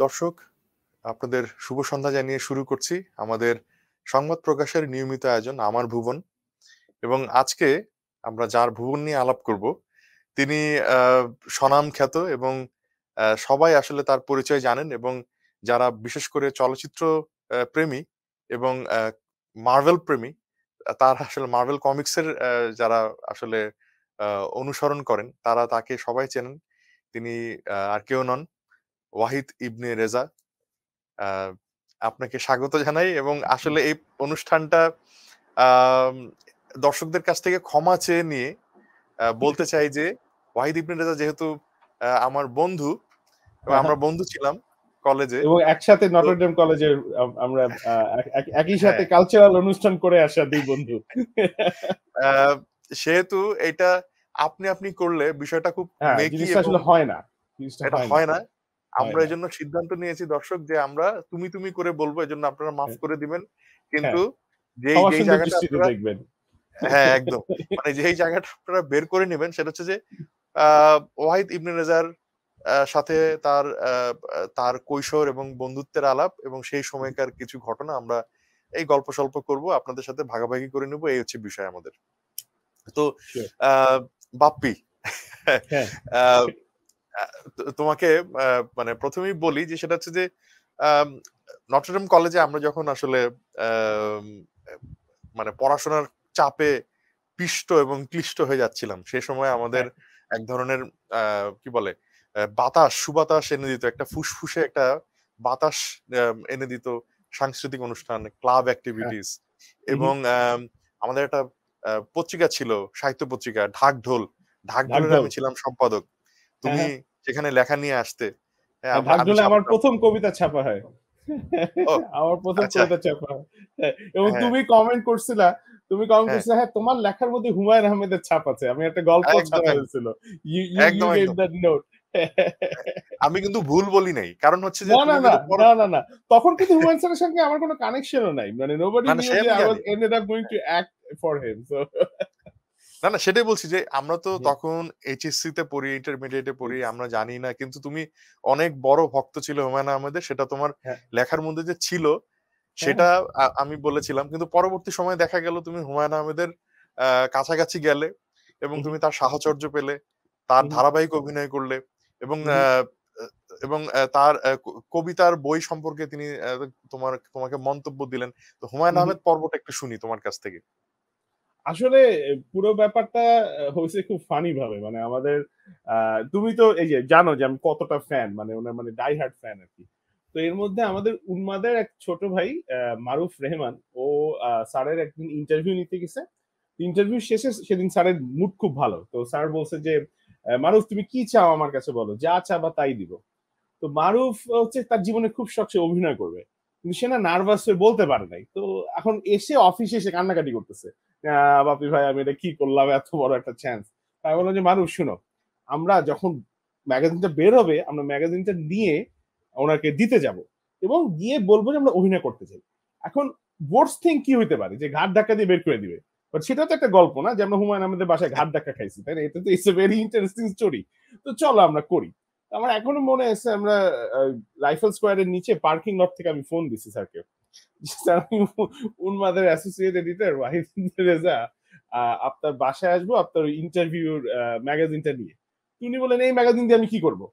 দর্শক, আপনাদের শুভ সন্ধ্যা জানিয়ে শুরু করছি আমাদের সংবাদ প্রকাশের নিয়মিত আয়োজন আমার ভুবন। এবং আজকে আমরা যার ভুবন নিয়ে আলাপ করব তিনি স্বনাম খ্যাত এবং সবাই আসলে তার পরিচয় জানেন। এবং যারা বিশেষ করে চলচ্চিত্র প্রেমী এবং মার্ভেল প্রেমী, তারা আসলে মার্ভেল কমিক্সের যারা আসলে অনুসরণ করেন তারা তাকে সবাই চেনেন। তিনি আর কেউ নন, ওয়াহিদ ইবনে রেজা। আহ, আপনাকে স্বাগত জানাই এবং আসলে এই অনুষ্ঠানটা আম, দর্শকদের কাছ থেকে ক্ষমা চেয়ে নিয়ে বলতে চাই যে ওয়াহিদ ইবনে রেজা যেহেতু আমার বন্ধু এবং আমরা বন্ধু ছিলাম কলেজে। এবং একসাথে তো নটরডেম কলেজে আমরা একই সাথে হ্যাঁ, কালচারাল অনুষ্ঠান করে আসা দুই বন্ধু। আহ, সেহেতু এটা আপনি আপনি করলে বিষয়টা খুব হ্যাঁ, মেকি জিনিসটা এবং আসলে হয় না, জিনিসটা এটা হয় না, হয় না। হয় আমরা না। এজন্য সিদ্ধান্ত নিয়েছি দর্শক যে আমরা তুমি তুমি করে বলবো, এজন্য আপনারা মাফ হ্যাঁ, করে দিবেন। কিন্তু হ্যাঁ, যেই ক্ষমা যেই সুন্দর জায়গাটা দৃষ্টিতে আপনারা, দেখবেন। হ্যাঁ একদম, মানে যেই জায়গাটা আপনারা বের করে নেবেন সেটা হচ্ছে যে ওয়াহিদ ইবনে রেজার সাথে তার তার কৈশোর এবং বন্ধুত্বের আলাপ এবং সেই সময়কার কিছু ঘটনা আমরা এই গল্প স্বল্প করব, আপনাদের সাথে ভাগাভাগি করে নেব। এই হচ্ছে বিষয় আমাদের। তো Sure. আহ, বাপ্পি, হ্যাঁ, আহ, তোমাকে মানে প্রথমেই বলি যে সেটা হচ্ছে যে নটরডেম কলেজে আমরা যখন আসলে আম, মানে পড়াশোনার চাপে পিষ্ট এবং ক্লিষ্ট হয়ে যাচ্ছিলাম, সে সময় আমাদের হ্যাঁ, এক ধরনের কি বলে বাতাস, সুবাতাস এনে দিত, একটা ফুসফুসে একটা বাতাস এনে দিত সাংস্কৃতিক অনুষ্ঠান, ক্লাব হ্যাঁ, অ্যাক্টিভিটিস। এবং আমাদের একটা পত্রিকা ছিল, সাহিত্য পত্রিকা ঢাকঢোল। ঢাকঢোলের ঢাকঢোল। আমি ছিলাম সম্পাদক। হ্যাঁ, তুমি হ্যাঁ, সেখানে লেখা নিয়ে আসতে। হ্যাঁ, হ্যাঁ, আমি ঢাকঢোলে আমার ছাপতাম। প্রথম কবিতা ছাপা হয়। ও আমার প্রথম আচ্ছা। কবিতা ছাপা হয়। হ্যাঁ, এবং হ্যাঁ, তুমি কমেন্ট করছিলা, হ্যাঁ, হ্যাঁ তোমার লেখার মধ্যে হুমায়ুন আহমেদের ছাপ আছে। আমি একটা গল্প একদম ছাপা একদম হয়েছিল। ইউ একদম গেভ একদম। That note. হ্যাঁ, আমি কিন্তু ভুল বলি নাই, কারণ হচ্ছে যে না, না, তুমি না, কিন্তু পর না, না, না। তখন কিন্তু হুমায়ুন স্যারের সঙ্গে আমার কোনো কানেকশনও নাই। মানে nobody না না, knew সে যে আমি I was জানি। ended up going to act for him. So না না, সেটাই বলছি যে আমরা তো হুম, তখন এইচএসসি তে পড়ি, ইন্টারমিডিয়েটে পড়ি, আমরা জানি না। কিন্তু তুমি অনেক বড় ভক্ত ছিল হুমায়ুন আহমেদের, সেটা তোমার হ্যাঁ, লেখার মধ্যে যে ছিল হ্যাঁ, সেটা আমি বলেছিলাম। কিন্তু পরবর্তী সময়ে দেখা গেল তুমি হুমায়ুন আহমেদের কাছাকাছি গেলে এবং হুম, তুমি তার সাহচর্য পেলে, তার হুম, ধারাবাহিক অভিনয় করলে এবং হুম, এবং তার কবিতার বই সম্পর্কে তিনি তোমাকে মন্তব্য দিলেন। তো হুমায়ুন হুম। আহমেদ পর্বটা একটু শুনি তোমার কাছ থেকে। আসলে পুরো ব্যাপারটা হয়েছে খুব ফানি ভাবে। মানে আমাদের তুমি তো এই যে জানো যে আমি কতটা ফ্যান, মানে ওনার মানে ডাই হার্ড ফ্যান আরকি। তো এর মধ্যে আমাদের উন্মাদের এক ছোট ভাই মারুফ রেহমান, ও স্যারের একদিন ইন্টারভিউ নিতে গেছে। ইন্টারভিউ শেষে সেদিন স্যারের মুড খুব ভালো। তো স্যার বলছে যে মারুফ তুমি কি চাও আমার কাছে বলো, যা চাবা তাই দিব। তো মারুফ হচ্ছে তার জীবনে খুব শখ সে অভিনয় করবে, কিন্তু সে না নার্ভাস হয়ে বলতে পারে নাই। তো এখন এসে অফিসে এসে কান্নাকাটি করতেছে, বাপি ভাই আমি এটা কি করলাম, এত বড় একটা চান্স। তাই বললাম যে মারুফ শুনো, আমরা যখন ম্যাগাজিনটা বের হবে আমরা ম্যাগাজিনটা নিয়ে ওনাকে দিতে যাব এবং গিয়ে বলবো যে আমরা অভিনয় করতে চাই। এখন বোর্ডস থিং কি হইতে পারে যে ঘাট ধাক্কা দিয়ে বের করে দিবে, বাট সেটা তো একটা গল্প না যে আমরা হুমায়ুন আহমেদের বাসায় ঘাট ধাক্কা খাইছি, তাই না? এটা তো it's a very interesting story. তো চলো আমরা করি। আমার এখনো মনে আছে আমরা রাইফেল স্কোয়ারের নিচে পার্কিং লট থেকে আমি ফোন দিছি স্যারকে, স্যার আমি উন্মাদের অ্যাসোসিয়েট এডিটর ওয়াহিদ রেজা, আপনার বাসায় আসবো আপনার ইন্টারভিউর ম্যাগাজিনটা নিয়ে। তিনি বলেন এই ম্যাগাজিন দিয়ে আমি কি করবো?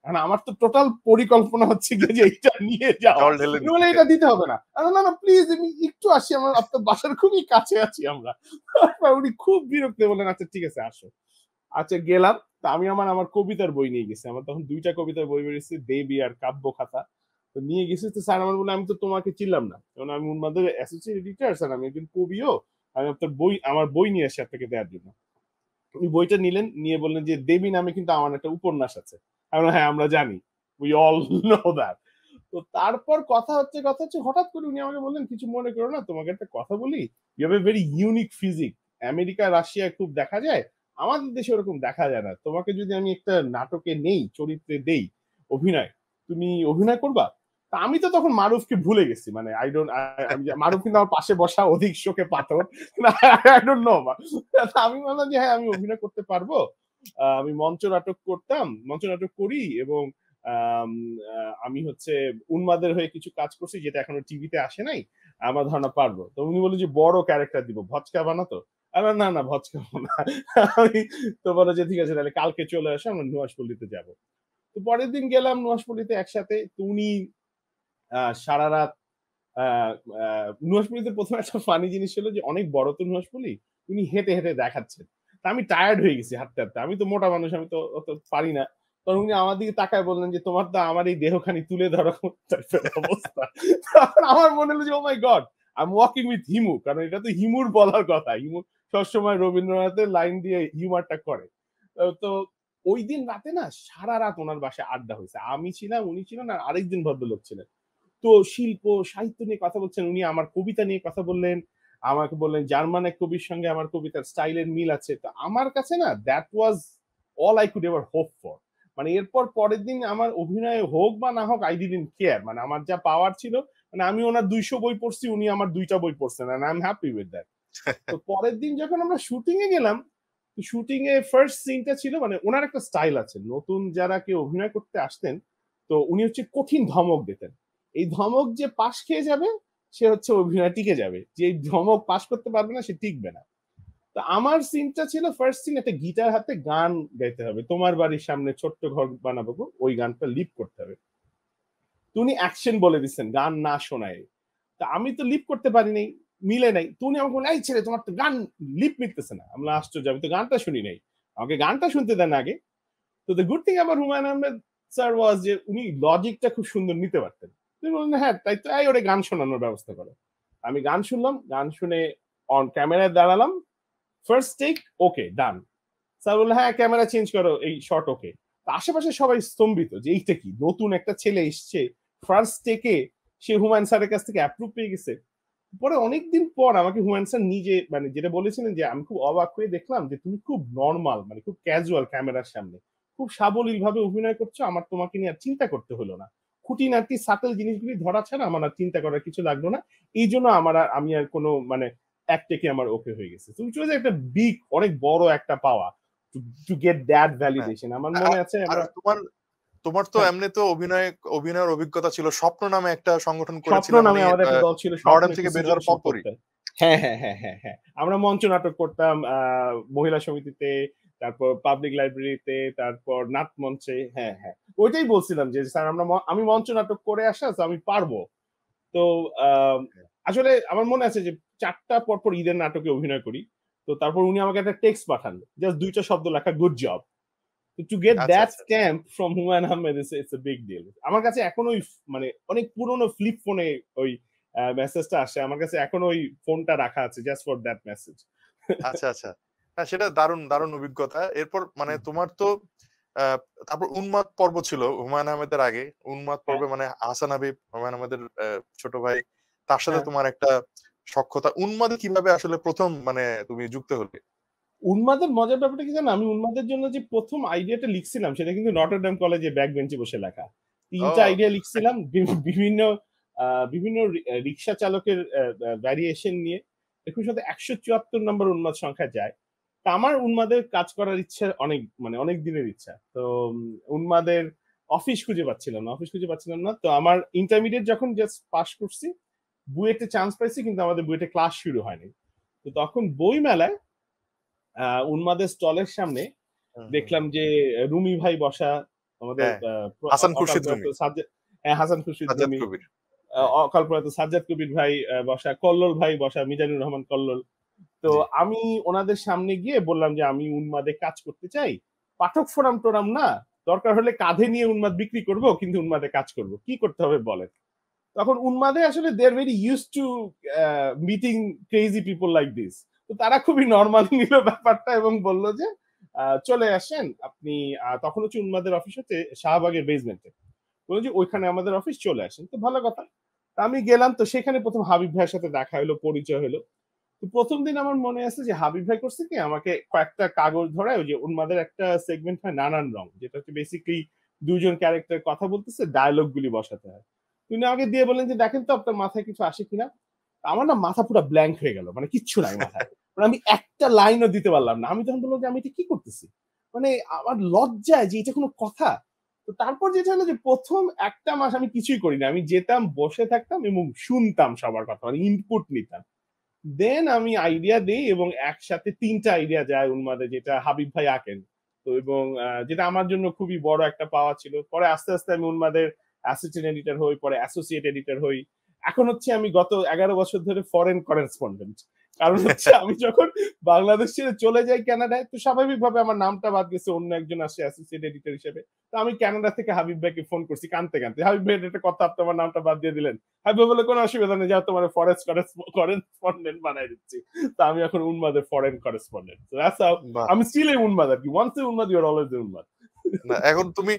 কারণ আমার তো টোটাল পরিকল্পনা হচ্ছে গিয়ে যে এটা নিয়ে যাওয়া। জল ঢেলে উনি বলে দিচ্ছে। এটা দিতে হবে না। না না প্লিজ আমি একটু আসি, আমার আপনার বাসার খুবই কাছে আছি আমরা। তারপর উনি খুব বিরক্ত বলেন আচ্ছা ঠিক আছে আসো। আচ্ছা গেলাম। তা আমি আমার আমার কবিতার বই নিয়ে গেছি। আমার তখন ২ টা কবিতার বই বেরিয়েছে, দেবী আর কাব্য খাতা। তো নিয়ে গেছি, তো স্যার আমার বলল আমি তো তোমাকে চিনলাম না। কারণ আমি উন্মাদের অ্যাসোসিয়েট এডিটর স্যার, আমি একজন কবিও। আমি আপনার বই আমার বই নিয়ে আসি আপনাকে দেওয়ার জন্য। উনি বইটা নিলেন, নিয়ে বললেন যে দেবী নামে কিন্তু আমার একটা উপন্যাস আছে। আমি বললাম, হ্যাঁ আমরা জানি। We all know that. তো তারপর কথা হচ্ছে হঠাৎ করে উনি আমাকে বললেন কিছু মনে করো না, তোমাকে একটা কথা বলি। You have a very unique physique. America রাশিয়ায় খুব দেখা যায়, আমাদের দেশে ওরকম দেখা যায় না। তোমাকে যদি আমি একটা নাটকে নেই, চরিত্রে দেই অভিনয়, তুমি অভিনয় করবা? তা আমি তো তখন মারুফকে ভুলে গেছি, মানে আই ডোন্ট, মারুফ কিন্তু আমার পাশে বসা অধিক শোকে পাথর। I don't know. আমি বললাম যে হ্যাঁ আমি অভিনয় করতে পারবো। আমি মঞ্চ নাটক করতাম, মঞ্চ নাটক করি এবং আমি হচ্ছে উন্মাদের হয়ে কিছু কাজ করছি যেটা এখনো টিভিতে আসে নাই, আমার ধারণা পারবো। তো উনি বললো যে বড় ক্যারেক্টার দিব, ভচকা বানাতো। না না ভচকা না। আমি তো বলো যে ঠিক আছে তাহলে কালকে চলে আসো, আমরা নুহাশপল্লিতে যাব। তো পরের দিন গেলাম নুহাশপল্লিতে একসাথে। তো উনি সারা রাত নুহাশপল্লিতে প্রথম একটা ফানি জিনিস ছিল যে অনেক বড় তো নুহাশপল্লি, উনি হেঁটে হেঁটে দেখাচ্ছেন। তা আমি টায়ার্ড হয়ে গেছি হাঁটতে হাঁটতে, আমি তো মোটা মানুষ, আমি তো অত পারি না। তখন উনি আমার দিকে তাকায় বললেন যে তোমার তো আমার এই দেহখানি তুলে ধরো টাইপের অবস্থা। তখন আমার মনে হলো যে oh my God, I am walking with Himu, কারণ এটা তো হিমুর বলার কথা। হিমু সবসময় রবীন্দ্রনাথের লাইন দিয়ে হিউমারটা করে। তো ওই দিন রাতে না সারা রাত ওনার বাসায় আড্ডা হয়েছে, আমি ছিলাম, উনি ছিলেন, আর আরেকজন ভদ্রলোক ছিলেন। তো শিল্প সাহিত্য নিয়ে কথা বলছেন, উনি আমার কবিতা নিয়ে কথা বললেন, আমাকে বললেন জার্মান এক কবির সঙ্গে আমার কবিতার স্টাইলের মিল আছে। তো আমার কাছে না that was all I could ever hope for. মানে এরপর পরের দিন আমার অভিনয় হোক বা না হোক আই ডিডন্ট কেয়ার, মানে আমার যা পাওয়ার ছিল, মানে আমি ওনার 200 বই পড়ছি, উনি আমার 2টা বই পড়ছেন, and I am happy with that. তো পরের দিন যখন আমরা শুটিং এ গেলাম, শুটিং এ ফার্স্ট সিনটা ছিল, মানে ওনার একটা স্টাইল আছে, নতুন যারা কেউ অভিনয় করতে আসতেন, তো উনি হচ্ছে কঠিন ধমক দিতেন। এই ধমক যে পাশ খেয়ে যাবে সে হচ্ছে অভিনয় টিকে যাবে, যে এই ধমক পাশ করতে পারবে না সে টিকবে না। তো আমার সিনটা ছিল ফার্স্ট সিন, একটা গিটার হাতে গান গাইতে হবে, তোমার বাড়ির সামনে ছোট্ট ঘর বানাবো গো, ওই গানটা লিপ করতে হবে। তো উনি অ্যাকশন বলে দিচ্ছেন গান না শোনায়। তা আমি তো লিপ করতে পারি নাই, মিলে নাই। তো উনি আমাকে বললেন এই ছেলে তোমার তো গান লিপ মিটতেছে না। আমরা আশ্চর্য, আমি তো গানটা শুনি নাই, আমাকে গানটা শুনতে দেন আগে। তো দ্য গুড থিং আমার হুমায়ুন আহমেদ স্যার ওয়াজ যে উনি লজিকটা খুব সুন্দর নিতে পারতেন। তিনি বললেন হ্যাঁ তাই তো, এই ওরে গান শোনানোর ব্যবস্থা করো। আমি গান শুনলাম, গান শুনে অন ক্যামেরায় দাঁড়ালাম, ফার্স্ট টেক ওকে ডান। স্যার বললো হ্যাঁ ক্যামেরা চেঞ্জ করো, এই শর্ট ওকে। আশেপাশে সবাই স্তম্ভিত যে এইটা কি, নতুন একটা ছেলে এসছে ফার্স্ট টেকে, সে হুমায়ুন স্যারের কাছ থেকে অ্যাপ্রুভ পেয়ে গেছে। পরে অনেকদিন পর আমাকে হুমায়ুন স্যার নিজে মানে যেটা বলেছিলেন যে আমি খুব অবাক হয়ে দেখলাম যে তুমি খুব নর্মাল, মানে খুব ক্যাজুয়াল ক্যামেরার সামনে খুব সাবলীল ভাবে অভিনয় করছো, আমার তোমাকে নিয়ে আর চিন্তা করতে হলো না, খুঁটিনাটি সাটল জিনিসগুলি ধরা ছাড়া আমার আর চিন্তা করার কিছু লাগলো না। এই জন্য আমি আর কোনো মানে এক টেকে আমার ওকে হয়ে গেছে। তুমি চলে একটা বিগ অনেক বড় একটা পাওয়া টু গেট দ্যাট হ্যাঁ। ভ্যালিডেশন। আমার আর মনে আছে আর আমরা তোমার তোমার তো হ্যাঁ, এমনি তো অভিনয়ের অভিজ্ঞতা ছিল। স্বপ্ন নামে একটা সংগঠন স্বপ্ন করেছিলে মানে নামে আমাদের একটা দল ছিল, স্বপ্ন নর্ডেম একটু থেকে বের হওয়ার সৃজনশীল পরপরই। করতে। হ্যাঁ হ্যাঁ হ্যাঁ হ্যাঁ হ্যাঁ, আমরা মঞ্চ নাটক করতাম মহিলা সমিতিতে, তারপর পাবলিক লাইব্রেরিতে, তারপর নাট মঞ্চে। হ্যাঁ হ্যাঁ, ওইটাই বলছিলাম যে স্যার আমি মঞ্চ নাটক করে আসা তো আমি পারবো। তো আসলে আমার মনে আছে যে 4টা পরপর ঈদের নাটকে অভিনয় করি। তো তারপর উনি আমাকে একটা টেক্সট পাঠান, জাস্ট 2টা শব্দ লেখা গুড জব। টু গেট আচ্ছা, দ্যাট আচ্ছা। Stamp from Humayun Ahmed it's a big deal. আমার কাছে এখন ওই মানে অনেক পুরনো ফ্লিপ ফোনে ওই মেসেজটা আসে, আমার কাছে এখন ওই ফোনটা রাখা আছে জাস্ট ফর দ্যাট মেসেজ। আচ্ছা, আচ্ছা। না সেটা দারুণ অভিজ্ঞতা। এরপর মানে তোমার তো আ তারপর উন্মাদ পর্ব ছিল হুমায়ূন আহমেদের আগে। উন্মাদ হ্যাঁ পর্বে মানে হাসান হাবিব, হুমায়ূন আহমেদের ছোট ভাই। তার সাথে হ্যাঁ, তোমার একটা সখ্যতা। উন্মাদে কিভাবে আসলে ১ম মানে তুমি যুক্ত হলে? উন্মাদের মজার ব্যাপারটা কি জানো, আমি উন্মাদের জন্য যে প্রথম আইডিয়াটা লিখছিলাম সেটা কিন্তু নটরডেম কলেজে ব্যাক বেঞ্চে বসে লেখা। 3টা ও! আইডিয়া লিখছিলাম বিভিন্ন বিভিন্ন রিক্সা চালকের ভ্যারিয়েশন নিয়ে। দেখুন সাথে 174 নম্বর উন্মাদ সংখ্যা যায়। তা আমার উন্মাদের কাজ করার ইচ্ছা অনেক, মানে অনেক দিনের ইচ্ছা। তো উন্মাদের অফিস খুঁজে পাচ্ছিলাম না, অফিস খুঁজে পাচ্ছিলাম না। তো আমার ইন্টারমিডিয়েট যখন জাস্ট পাস করছি, বুয়েটে চান্স পাইছি, কিন্তু আমাদের বুয়েটে ক্লাস শুরু হয়নি। তো তখন বই মেলায় উন্মাদের স্টলের সামনে হুম, হুম, দেখলাম হুম। যে রুমি ভাই বসা, আমাদের হ্যাঁ, হাসান অকাল খুরশিদ প্রয়াত রুমি, হাসান খুরশিদ সাজ্জাদ রুমি, কবির। হ্যাঁ, অকাল প্রয়াত সাজ্জাদ কবির ভাই বসা, কল্লোল ভাই বসা, মিজানুর রহমান কল্লোল। তো জি। আমি ওনাদের সামনে গিয়ে বললাম যে আমি উন্মাদে কাজ করতে চাই, পাঠক ফোরাম টোরাম না, দরকার হলে কাঁধে নিয়ে উন্মাদ বিক্রি করব, কিন্তু উন্মাদে কাজ করব, কি করতে হবে বলেন। তখন উন্মাদে আসলে they are very use to meeting crazy people like this. তো তারা খুবই নর্মাল নিল ব্যাপারটা এবং বলল যে চলে আসেন আপনি। তখন হচ্ছে উন্মাদের অফিস হচ্ছে শাহবাগের বেসমেন্টে, বললো যে ওইখানে আমাদের অফিস, চলে আসেন। তো ভালো কথা। তা আমি গেলাম, তো সেখানে প্রথম হাবিব ভাইয়ের সাথে দেখা হলো, পরিচয় হলো। তো প্রথম দিন আমার মনে আছে যে হাবিব ভাই করছে কি, আমাকে কয়েকটা কাগজ ধরায়, ওই যে উন্মাদের একটা সেগমেন্ট হয় নানান রং, যেটা হচ্ছে বেসিক্যালি দুজন ক্যারেক্টার কথা বলতেছে, ডায়লগ গুলি বসাতে হয়। তিনি আমাকে দিয়ে বললেন যে দেখেন তো আপনার মাথায় কিছু আসে কিনা। আমার না মাথা পুরো ব্ল্যাঙ্ক হয়ে গেল, মানে কিচ্ছু নাই মাথায়, মানে আমি একটা লাইনও দিতে পারলাম না। আমি তখন বললাম যে আমি এটা কি করতেছি, মানে আমার লজ্জায় যে এটা কোনো কথা। তো তো তারপর যেটা হলো যে প্রথম একটা মাস আমি কিছুই করি না, আমি যেতাম, বসে থাকতাম এবং শুনতাম সবার কথা, মানে ইনপুট নিতাম। দেন আমি আইডিয়া দিই এবং একসাথে ৩টা আইডিয়া যায় উন্মাদে, যেটা হাবিব ভাই আঁকেন। তো এবং যেটা আমার জন্য খুবই বড় একটা পাওয়া ছিল। পরে আস্তে আস্তে আমি উন্মাদের অ্যাসিস্ট্যান্ট এডিটর হই, পরে অ্যাসোসিয়েট এডিটর হই। এখন হচ্ছে আমি গত ১১ বছর ধরে ফরেন করেসপন্ডেন্ট। কারণ হচ্ছে আমি যখন বাংলাদেশ ছেড়ে চলে যাই কানাডায়, তো স্বাভাবিকভাবে আমার নামটা বাদ গেছে, অন্য একজন আসছে অ্যাসোসিয়েট এডিটর হিসেবে। তো আমি কানাডা থেকে হাবিব ভাইকে ফোন করছি কানতে কানতে, হাবিব ভাই একটা কথা, আপনি আমার নামটা বাদ দিয়ে দিলেন। হাবিব ভাই বলে কোনো অসুবিধা নেই, যাও তোমার ফরেস্ট করেসপন্ডেন্ট বানাই দিচ্ছি। তো আমি এখন উন্মাদের foreign correspondent. So that's how বাহ! I'm still a উন্মাদ আর কি। Once a উন্মাদ, you're always a উন্মাদ। না এখন তুমি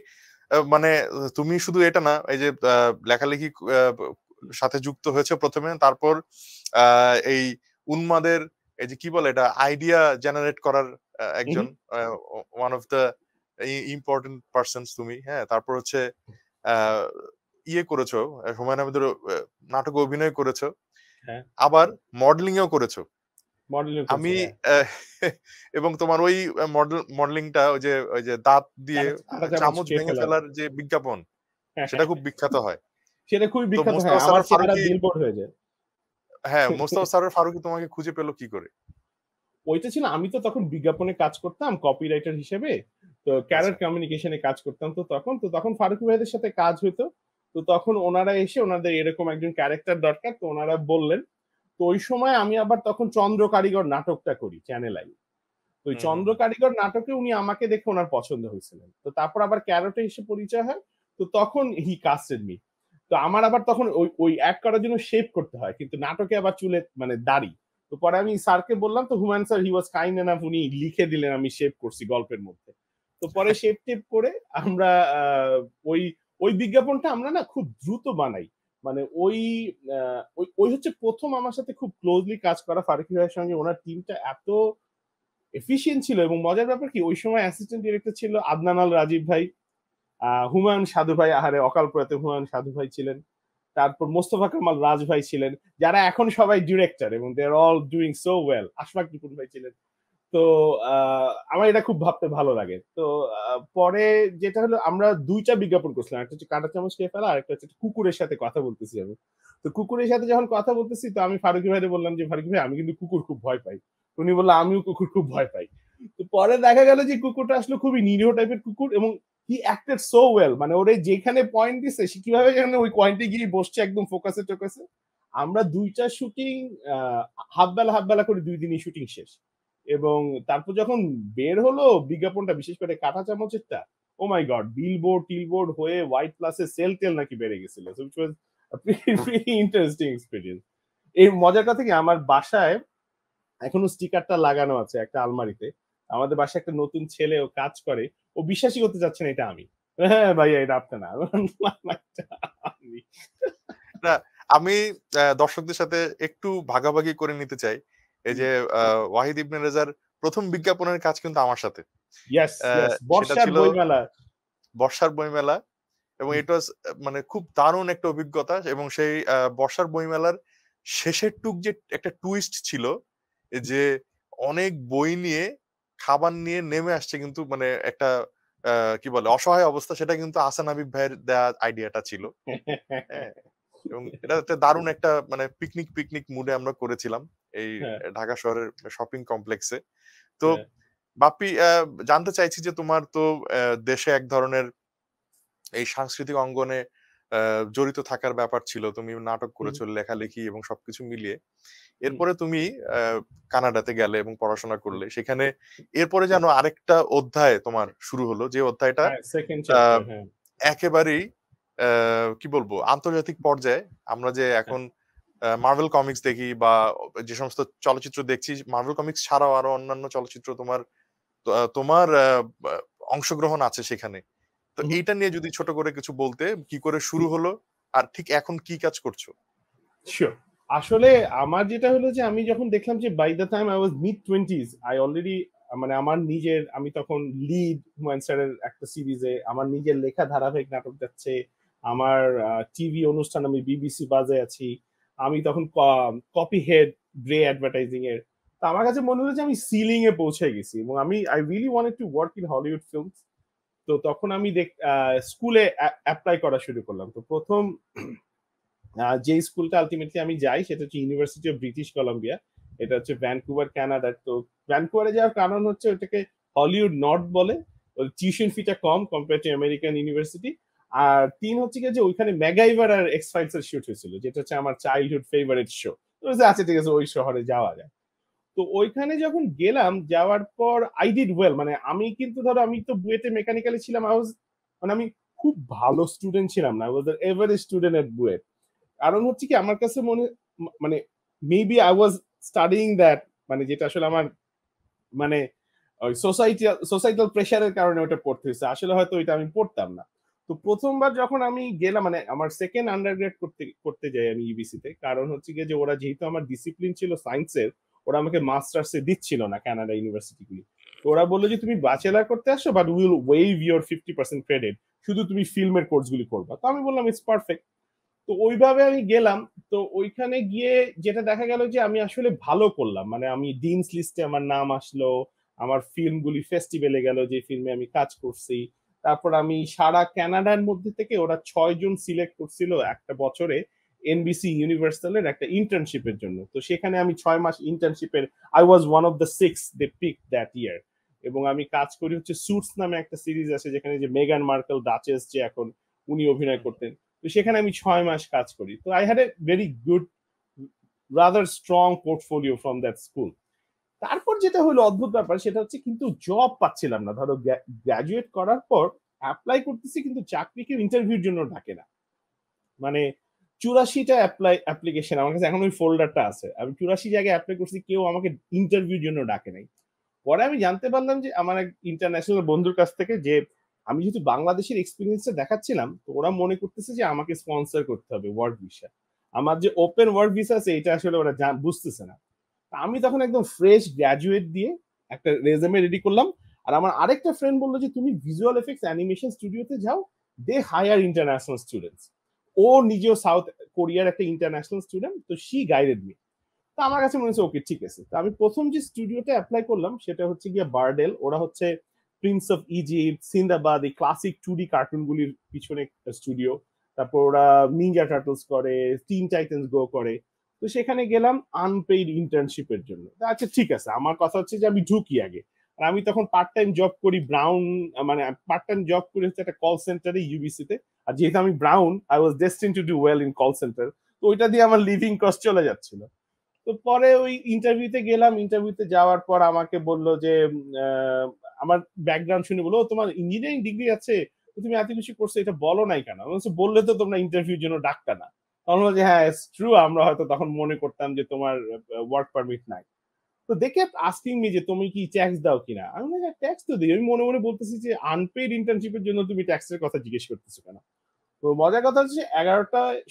মানে তুমি শুধু এটা না, এই যে লেখালেখি সাথে যুক্ত হয়েছে প্রথমে, তারপর এই উন্মাদের এই যে কি বলে এটা আইডিয়া জেনারেট করার একজন one of the important persons তুমি, হ্যাঁ। তারপর হচ্ছে আহ, ইয়ে করেছো, হুমায়ুন আহমেদের নাটকে অভিনয় করেছো, হ্যাঁ, আবার মডেলিং এও করেছো। মডেলিং করছি, আমি হ্যাঁ। আহ, এবং তোমার ওই মডেলিংটা ওই যে দাঁত দিয়ে কাঁটা চামচ চামচ খেয়ে ভেঙে ফেলার। ফেলার যে বিজ্ঞাপন, সেটা খুব বিখ্যাত হয়। সেটা খুবই তো বিখ্যাত, হ্যাঁ। মোস্তফা আমার সরোয়ার চেহারা ফারুকী, বিলবোর্ড হয়ে যায়। হ্যাঁ মোস্তফা সরোয়ার ফারুকী তোমাকে খুঁজে পেলো কি করে? ওইটা ছিল, আমি তো তখন বিজ্ঞাপনে কাজ করতাম কপিরাইটার হিসেবে। তো আচ্ছা। ক্যারেট কমিউনিকেশনে কাজ করতাম। তো তখন ফারুকী ভাইদের সাথে কাজ হইতো। তো তখন ওনারা এসে ওনাদের এরকম একজন ক্যারেক্টার দরকার, তো ওনারা বললেন। তো ওই সময় আমি আবার তখন চন্দ্র কারিগর নাটকটা করি চ্যানেল আই। তো ওই হুম হুম চন্দ্র হুম। কারিগর নাটকে উনি আমাকে দেখে ওনার পছন্দ হয়েছিলেন। তো তারপর আবার ক্যারেটে এসে পরিচয় হয়। তো তখন হি কাস্টেড মি। তো আমার আবার তখন ওই ওই অ্যাক্ট করার জন্য শেভ করতে হয়, কিন্তু নাটকে আবার চুলে মানে দাড়ি। তো পরে আমি স্যারকে বললাম, তো Humayun sir he was kind enough, উনি লিখে দিলেন আমি শেভ করছি গল্পের মধ্যে। তো পরে শেভ টেপ করে আমরা ওই ওই বিজ্ঞাপনটা আমরা না খুব দ্রুত বানাই। মানে ওই ওই হচ্ছে প্রথম আমার সাথে খুব ক্লোজলি কাজ করা ফারুকী ভাইয়ের সঙ্গে। ওনার টিমটা এত এফিশিয়েন্ট ছিল, এবং মজার ব্যাপার কি ওই সময় অ্যাসিস্ট্যান্ট ডিরেক্টর ছিল আদনান আল রাজীব ভাই, হুমায়ুন সাধু ভাই, আহারে অকাল প্রয়াত হুমায়ুন সাধু ভাই ছিলেন। তারপর মোস্তফা কামাল রাজ ভাই ছিলেন, যারা এখন সবাই ডিরেক্টর এবং they are all doing so well. Ashfaq Ripun ভাই ছিলেন। তো আমার এটা খুব ভাবতে ভালো লাগে। তো পরে যেটা হলো, আমরা ২টা বিজ্ঞাপন করছিলাম, একটা হচ্ছে কাঁটা চামচ খেয়ে ফেলা, আর একটা হচ্ছে কুকুরের সাথে কথা বলতেছি আমি। তো কুকুরের সাথে যখন কথা বলতেছি, তো আমি ফারুকী ভাইরে বললাম যে, ফারুকী ভাই আমি কিন্তু কুকুর খুব ভয় পাই। উনি বললো আমিও কুকুর খুব ভয় পাই। তো পরে দেখা গেল যে কুকুরটা আসলে খুবই নিরীহ টাইপের কুকুর, এবং হি অ্যাক্টেড সো ওয়েল, মানে ওরে যেখানে পয়েন্ট দিছে সে কিভাবে যেখানে ওই পয়েন্টে গিয়ে বসছে একদম ফোকাসে টোকাসে। আমরা ২টা শুটিং হাফ বেলা করে ২ দিনই শুটিং শেষ। এবং তারপর যখন বের হলো বিজ্ঞাপনটা, বিশেষ করে কাঁটা চামচেরটা, ও মাই গড, বিলবোর্ড টিলবোর্ড হয়ে হোয়াইট প্লাসে সেল টেল নাকি বেড়ে গেছিল। So it was a pretty interesting experience. এই মজার কথা কি, আমার বাসায় এখনো স্টিকারটা লাগানো আছে একটা আলমারিতে। আমাদের বাসায় একটা নতুন ছেলে ও কাজ করে। ও বিশ্বাসই করতে চাচ্ছে না এটা আমি। হ্যাঁ ভাইয়া, এটা আপনার না। আমি বললাম, "এটা আমি।" না আমি দর্শকদের সাথে একটু ভাগাভাগি করে নিতে চাই। এই যে ওয়াহিদ ইবনে রেজার প্রথম বিজ্ঞাপনের কাজ কিন্তু আমার সাথে। Yes, yes. সেটা বর্ষার ছিল বইমেলা। বর্ষার বইমেলা, এবং হুম। এটা ওয়াজ মানে খুব দারুণ একটা অভিজ্ঞতা। এবং সেই বর্ষার বইমেলার শেষের টুক যে একটা টুইস্ট ছিল, যে অনেক বই নিয়ে খাবার নিয়ে নেমে আসছে, কিন্তু মানে একটা কি বলে অসহায় অবস্থা, সেটা কিন্তু আহসান হাবীব ভাইয়ের দেয়া আইডিয়াটা ছিল। হ্যাঁ, এবং এটা একটা দারুণ একটা মানে পিকনিক পিকনিক মুডে আমরা করেছিলাম এই হ্যাঁ, ঢাকা শহরের শপিং কমপ্লেক্সে। তো হ্যাঁ। বাপ্পি, জানতে চাইছি যে তোমার তো দেশে এক ধরনের এই সাংস্কৃতিক অঙ্গনে জড়িত থাকার ব্যাপার ছিল। তুমি নাটক হুম, করেছো, লেখালেখি এবং সবকিছু মিলিয়ে। হুম। এরপরে তুমি কানাডাতে গেলে এবং পড়াশোনা করলে। সেখানে এরপরে যেন আরেকটা অধ্যায় তোমার শুরু হলো, যে অধ্যায়টা হ্যাঁ, সেকেন্ড আ চ্যাপ্টার, হ্যাঁ। একেবারেই কি বলবো আন্তর্জাতিক পর্যায়ে আমরা যে হ্যাঁ। এখন মার্ভেল কমিক্স দেখি বা যে সমস্ত চলচ্চিত্র দেখছি, মার্ভেল কমিক্স ছাড়াও আরো অন্যান্য চলচ্চিত্র তোমার বা অংশগ্রহণ আছে সেখানে। তো হুম। এইটা নিয়ে যদি ছোট করে কিছু বলতে, কি করে শুরু হলো? আর ঠিক এখন কি কাজ করছো? শিওর। আসলে আমার যেটা হলো যে, আমি যখন দেখলাম যে by the time I was mid 20s, I already মানে আমার নিজের, আমি তখন লিড হুমায়ুন স্যারের একটা সিরিজে, আমার নিজের লেখা ধারাবাহিক নাটক যাচ্ছে, আমার টিভি অনুষ্ঠান, আমি বিবিসি বাজে আছি, আমি তখন কপি হেড গ্রে অ্যাডভার্টাইজিং এর। তো আমার কাছে মনে হলো যে আমি সিলিং এ পৌঁছে গেছি, এবং আমি I really wanted to work in Hollywood films. তো তখন আমি স্কুলে অ্যাপ্লাই করা শুরু করলাম। তো প্রথম যে স্কুলটা আলটিমেটলি আমি যাই সেটা হচ্ছে ইউনিভার্সিটি অফ ব্রিটিশ কলাম্বিয়া। এটা হচ্ছে ভ্যানকুভার কানাডার। তো ভ্যানকুভারে যাওয়ার কারণ হচ্ছে ওটাকে হলিউড নর্থ বলে। টিউশন ফিটা কম কম্পেয়ার টু আমেরিকান ইউনিভার্সিটি। আর তিন হচ্ছে কি যে ওইখানে ম্যাগাইভার আর এক্স ফাইলস এর শুট হয়েছিল, যেটা হচ্ছে আমার চাইল্ডহুড ফেভারিট শো। তো আচ্ছা ঠিক আছে, ওই শহরে যাওয়া যায়। তো ওইখানে যখন গেলাম, যাওয়ার পর আই ডিড ওয়েল। মানে আমি কিন্তু ধরো আমি তো বুয়েটে মেকানিক্যালি ছিলাম, মানে আমি খুব ভালো স্টুডেন্ট ছিলাম না, আই ওয়াজ এভারেজ স্টুডেন্ট এট বুয়েট। কারণ হচ্ছে কি আমার কাছে মানে maybe I was studying that, মানে যেটা আসলে আমার মানে ওই সোসাইটাল প্রেশারের কারণে ওটা পড়তে হয়েছে, আসলে হয়তো ওইটা আমি পড়তাম না। তো প্রথমবার যখন আমি গেলাম, মানে আমার সেকেন্ড আন্ডারগ্রেড করতে করতে যাই আমি ইউবিসি তে, কারণ হচ্ছে গিয়ে যে ওরা যেহেতু আমার ডিসিপ্লিন ছিল সায়েন্সের, ওরা আমাকে মাস্টার্সে দিচ্ছিল না কানাডা ইউনিভার্সিটি গুলি। তো ওরা বললো যে তুমি ব্যাচেলার করতে আসো, but will wave your 50% credit, শুধু তুমি ফিল্মের কোর্সগুলি করবা। তো আমি বললাম ইটস পারফেক্ট। তো ওইভাবে আমি গেলাম। তো ওইখানে গিয়ে যেটা দেখা গেল যে আমি আসলে ভালো করলাম, মানে আমি ডিনস লিস্টে আমার নাম আসলো, আমার ফিল্মগুলি ফেস্টিভ্যালে গেল যে ফিল্মে আমি কাজ করছি। তারপর আমি সারা কানাডার মধ্যে থেকে ওরা 6 জন সিলেক্ট করছিল একটা বছরে এনবিসি ইউনিভার্সালের একটা ইন্টার্নশিপের জন্য। তো সেখানে আমি 6 মাস ইন্টার্নশিপের, I was one of the 6 they pick that year. এবং আমি কাজ করি হচ্ছে সুটস নামে একটা সিরিজ আছে, যেখানে যে মেগান মার্কেল ডাচেস যে এখন, উনি অভিনয় করতেন। তো সেখানে আমি 6 মাস কাজ করি। তো I had a very good rather strong portfolio from that school. তারপর যেটা হলো অদ্ভুত ব্যাপার, সেটা হচ্ছে কিন্তু জব পাচ্ছিলাম না। ধরো গ্রাজুয়েট করার পর অ্যাপ্লাই করতেছি, কিন্তু চাকরি কেউ ইন্টারভিউর জন্য ডাকে না। মানে 84টা অ্যাপ্লিকেশন আমার কাছে এখন ওই ফোল্ডারটা আছে, আমি 84 জায়গায় অ্যাপ্লাই করছি, কেউ আমাকে ইন্টারভিউর জন্য ডাকে নাই। পরে আমি জানতে পারলাম যে আমার এক ইন্টারন্যাশনাল বন্ধুর কাছ থেকে, যে আমি যেহেতু বাংলাদেশের এক্সপিরিয়েন্সটা দেখাচ্ছিলাম, তো ওরা মনে করতেছে যে আমাকে স্পন্সর করতে হবে ওয়ার্ক ভিসা। আমার যে ওপেন ওয়ার্ক ভিসা আছে এটা আসলে ওরা বুঝতেছে না। আমি তখন একদম ফ্রেশ গ্র্যাজুয়েট দিয়ে একটা রেজুমে রেডি করলাম। আর আমার আরেকটা ফ্রেন্ড বললো যে তুমি ভিজুয়াল এফেক্টস অ্যানিমেশন স্টুডিওতে যাও, দে হায়ার ইন্টারন্যাশনাল স্টুডেন্টস। ও নিজেও সাউথ কোরিয়ার একটা ইন্টারন্যাশনাল স্টুডেন্ট, তো শি গাইডেড মি। তো আমার কাছে মনে হচ্ছে ওকে ঠিক আছে। তো আমি প্রথম যে স্টুডিওতে অ্যাপ্লাই করলাম সেটা হচ্ছে গিয়ে বার্ডেল। ওরা হচ্ছে প্রিন্স অফ ইজিপ্ট, সিন্দাবাদ, এই ক্লাসিক 2D কার্টুনগুলির পিছনে স্টুডিও। তারপর ওরা নিনজা টার্টলস করে, টিন টাইটেন্স গো করে। তো সেখানে গেলাম আনপেইড ইন্টার্নশিপের জন্য। আচ্ছা ঠিক আছে, আমার কথা হচ্ছে যে আমি ঢুকি আগে। আর আমি তখন পার্ট টাইম জব করি ব্রাউন, মানে পার্ট টাইম জব করি হচ্ছে একটা কল সেন্টারে ইউবিসি তে। আর যেহেতু আমি brown, I was ডেস্টিন to do well in call centre. তো ওইটা দিয়ে আমার লিভিং কস্ট চলে যাচ্ছিল। তো পরে ওই ইন্টারভিউতে গেলাম, ইন্টারভিউতে যাওয়ার পর আমাকে বললো যে আহ, আমার ব্যাকগ্রাউন্ড শুনে বললো, তোমার ইঞ্জিনিয়ারিং ডিগ্রি আছে, তুমি এত কিছু করছো, এটা বলো নাই কেন? বললে তো তোমরা ইন্টারভিউর জন্য ডাকতা না। তখন বললো যে হ্যাঁ ট্রু, আমরা হয়তো তখন মনে করতাম যে তোমার ওয়ার্ক পারমিট নাই। তো দেখে আস্কিং মি যে তুমি কি ট্যাক্স দাও কিনা। আমি বললাম হ্যাঁ ট্যাক্স তো দিই। আমি মনে মনে বলতেছি যে আনপেইড ইন্টার্নশিপের জন্য তুমি ট্যাক্সের কথা জিজ্ঞেস করতেছো কেন? তো মজার কথা হচ্ছে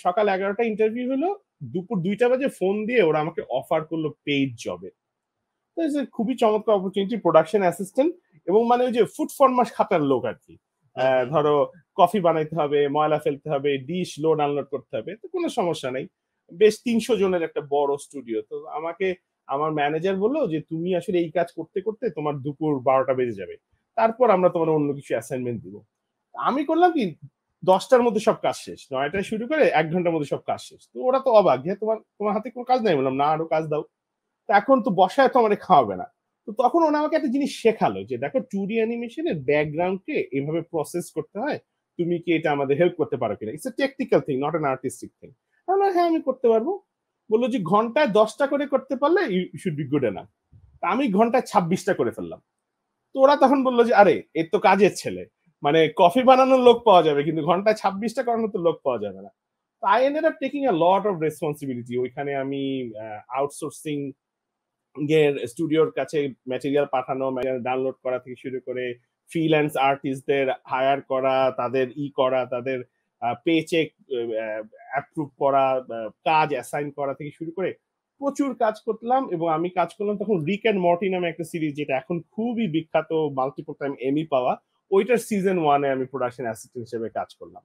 সকাল 11টা ইন্টারভিউ হলো, দুপুর 2টা বাজে ফোন দিয়ে ওরা আমাকে অফার করলো পেইড জবে। তো খুবই চমৎকার অপরচুনিটি, প্রোডাকশন অ্যাসিস্ট্যান্ট। এবং মানে ওই যে ফুড ফরমাস খাতার লোক আর কি। ধরো কফি বানাইতে হবে, ময়লা ফেলতে হবে, ডিশ লোড আনলোড করতে হবে, তো কোনো সমস্যা নেই। বেশ 300 জনের একটা বড় স্টুডিও। তো আমাকে আমার ম্যানেজার বললো যে তুমি আসলে এই কাজ করতে করতে তোমার দুপুর 12টা বেজে যাবে, তারপর আমরা তোমার অন্য কিছু অ্যাসাইনমেন্ট দিব। আমি করলাম কি, 10টার মধ্যে সব কাজ শেষ, 9টায় শুরু করে 1 ঘন্টার মধ্যে সব কাজ শেষ। তো ওরা তো অবাক, যে তোমার তোমার হাতে কোনো কাজ নাই? বললাম না, আরো কাজ দাও। তো এখন তো বসায় তো আমার খাওয়াবে না। তো তখন ওনা আমাকে একটা জিনিস শেখালো যে দেখো 2D অ্যানিমেশনের ব্যাকগ্রাউন্ডকে এভাবে প্রসেস করতে হয়, তুমি কি এটা আমাদের হেল্প করতে পারো কিনা? It's a technical thing, not an artistic thing. তাহলে হ্যাঁ আমি করতে পারবো। বললো যে ঘন্টায় 10টা করে করতে পারলে you should be good enough. আমি ঘন্টায় 26টা করে ফেললাম। তো ওরা তখন বললো যে আরে এর তো কাজের ছেলে, মানে কফি বানানোর লোক পাওয়া যাবে কিন্তু ঘন্টায় 26টা করানোর তো লোক পাওয়া যাবে না। তো I ended up taking a lot of responsibility. ওইখানে আমি আউটসোর্সিং এর স্টুডিওর কাছে ম্যাটেরিয়াল পাঠানো, ম্যাটেরিয়াল ডাউনলোড করা থেকে শুরু করে ফ্রিল্যান্স আর্টিস্টদের হায়ার করা, তাদের করা, তাদের পে চেক অ্যাপ্রুভ করা, কাজ অ্যাসাইন করা থেকে শুরু করে প্রচুর কাজ করলাম। এবং আমি কাজ করলাম তখন রিক অ্যান্ড মর্টি নামে একটা সিরিজ, যেটা এখন খুবই বিখ্যাত, মাল্টিপল টাইম এমি পাওয়া। ওইটার সিজন 1-এ আমি প্রোডাকশন অ্যাসিস্ট্যান্ট হিসেবে কাজ করলাম।